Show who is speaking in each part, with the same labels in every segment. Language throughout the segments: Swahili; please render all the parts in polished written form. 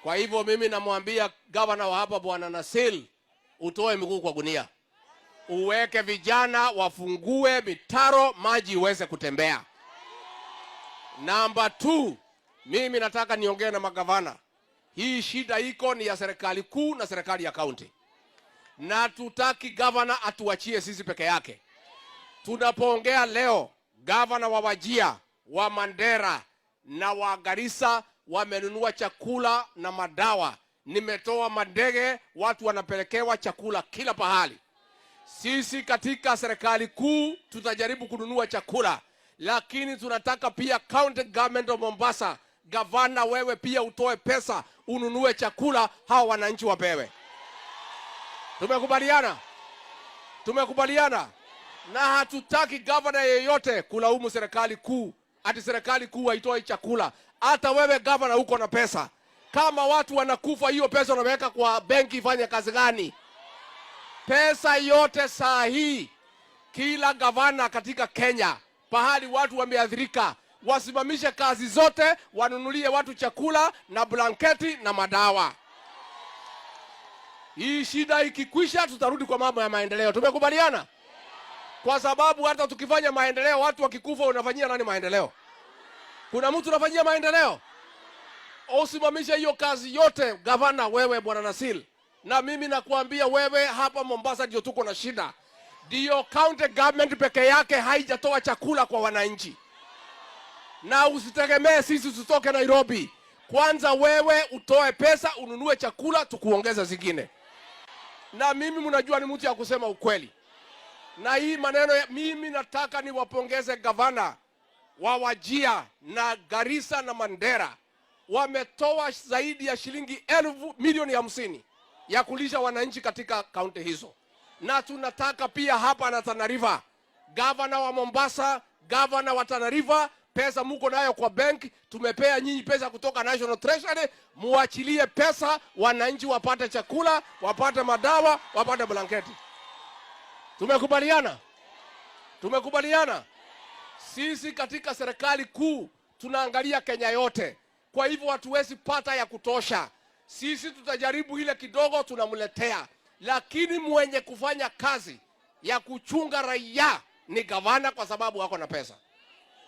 Speaker 1: Kwa hivyo mimi namwambia gavana wa hapa Bwana Nasil, utoe Miguu kwa gunia. Uweke vijana wafungue mitaro maji iweze kutembea. Namba 2, mimi nataka niongee na magavana. Hii shida iko ni ya serikali kuu na serikali ya kaunti. Na tutaki gavana atuachie sisi peke yake. Tunapoongea leo, gavana wa Wajia, wa Mandera na wa Garissa wamenunua chakula na madawa. Nimetoa mandege, watu wanapelekewa chakula kila pahali. Sisi katika serikali kuu tutajaribu kununua chakula, lakini tunataka pia county government of Mombasa, gavana wewe pia utoe pesa ununue chakula hawa wananchi wapewe. Tumekubaliana? Tumekubaliana? Na hatutaki gavana yeyote kulaumu serikali kuu, ati serikali kuu haitoi chakula. Hata wewe gavana uko na pesa. Kama watu wanakufa, hiyo pesa unaweka kwa benki ifanye kazi gani? Pesa yote saa hii, kila gavana katika Kenya, pahali watu wameathirika, wasimamishe kazi zote, wanunulie watu chakula na blanketi na madawa. Hii shida ikikwisha, tutarudi kwa mambo ya maendeleo. Tumekubaliana? Kwa sababu hata tukifanya maendeleo, watu wakikufa, unafanyia nani maendeleo? Kuna mtu unafanyia maendeleo? Usimamishe hiyo kazi yote, gavana wewe Bwana Nasil. Na mimi nakuambia wewe, hapa Mombasa ndio tuko na shida. Ndio county government peke yake haijatoa chakula kwa wananchi. Na usitegemee sisi tutoke Nairobi. Kwanza wewe utoe pesa ununue chakula, tukuongeza zingine. Na mimi mnajua ni mtu ya kusema ukweli. Na hii maneno mimi nataka niwapongeze gavana wa Wajia na Garissa na Mandera. Wametoa zaidi ya shilingi milioni 50 ya kulisha wananchi katika kaunti hizo. Na tunataka pia hapa na Tana River, gavana wa Mombasa, gavana wa Tana River, pesa muko nayo kwa bank, tumepea nyinyi pesa kutoka National Treasury, muachilie pesa wananchi wapate chakula, wapate madawa, wapate blanketi. Tumekubaliana? Tumekubaliana? Sisi katika serikali kuu tunaangalia Kenya yote. Kwa hivyo hatuwezi pata ya kutosha. Sisi tutajaribu ile kidogo tunamletea. Lakini mwenye kufanya kazi ya kuchunga raia ni gavana, kwa sababu wako na pesa.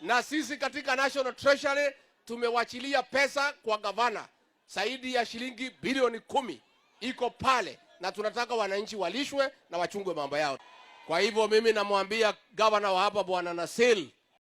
Speaker 1: Na sisi katika National Treasury tumewachilia pesa kwa gavana. Zaidi ya shilingi bilioni 10 iko pale. Na tunataka wananchi walishwe na wachungwe mambo yao. Kwa hivyo mimi namwambia gavana wa hapa Bwana Nasil,